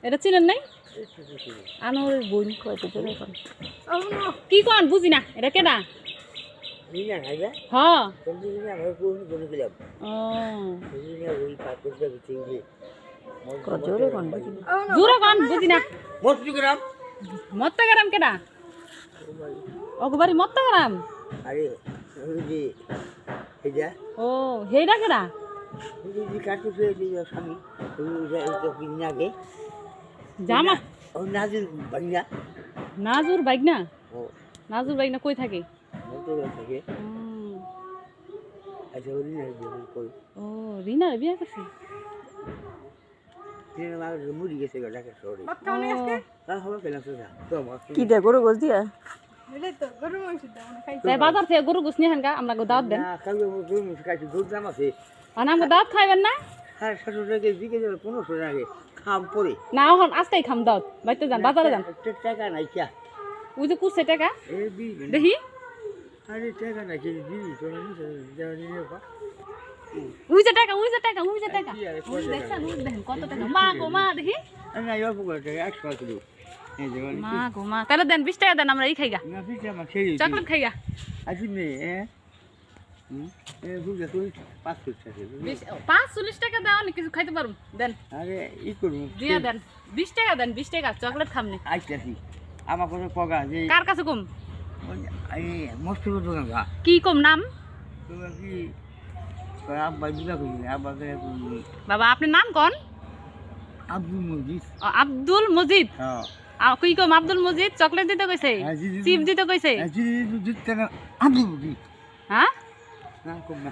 এটা চিনেন নাই আনোয়ারের বোন কয়তো জোরে কোন কি কোন বুঝি না এটা কেডা হ্যাঁ জোরে কোন বুঝি না মত্তগ্রাম কেডা অগবারি মত্তগ্রাম ও হেডা কেডা জামা নাজুর বাইগনা নাজুর বাইগনা কই থাকে ও রিনা বিয়া করছে কি দে গরু গোস দিয়া বাজার থেকে গরু গোস নিয়ে হানকা আমরা দাওয়াত দেন আমরা দাওয়াত খাইবেন না না এখন আজকেই খাম দাওয়াত বাইতে যান বাজারে যান ওই যে কুসে টাকা দেখি ওই যে টাকা দেখেন কত টাকা মা গো মা দেখি মা গো মা তাহলে দেন 20 টাকা দেন আমরা এই খাইগা চকলেট খাইগা 540 টাকা দাও নি কিছু খাইতে পারুম দেন দিয়া দেন 20 টাকা দেন 20 টাকা চকলেট খামনি আমার কাছে কগা যে কার কাছে কম এই মস্ত দোকান কি কম নাম তুমি কি আব্বা দিলা কই আব্বা কই বাবা আপনার নাম কোন আব্দুল মজিদ আব্দুল মজিদ হ্যাঁ কি কম আব্দুল মজিদ চকলেট দিতে কইছে চিপ দিতে কইছে দিতে না আব্দুল মজিদ হ্যাঁ না কম না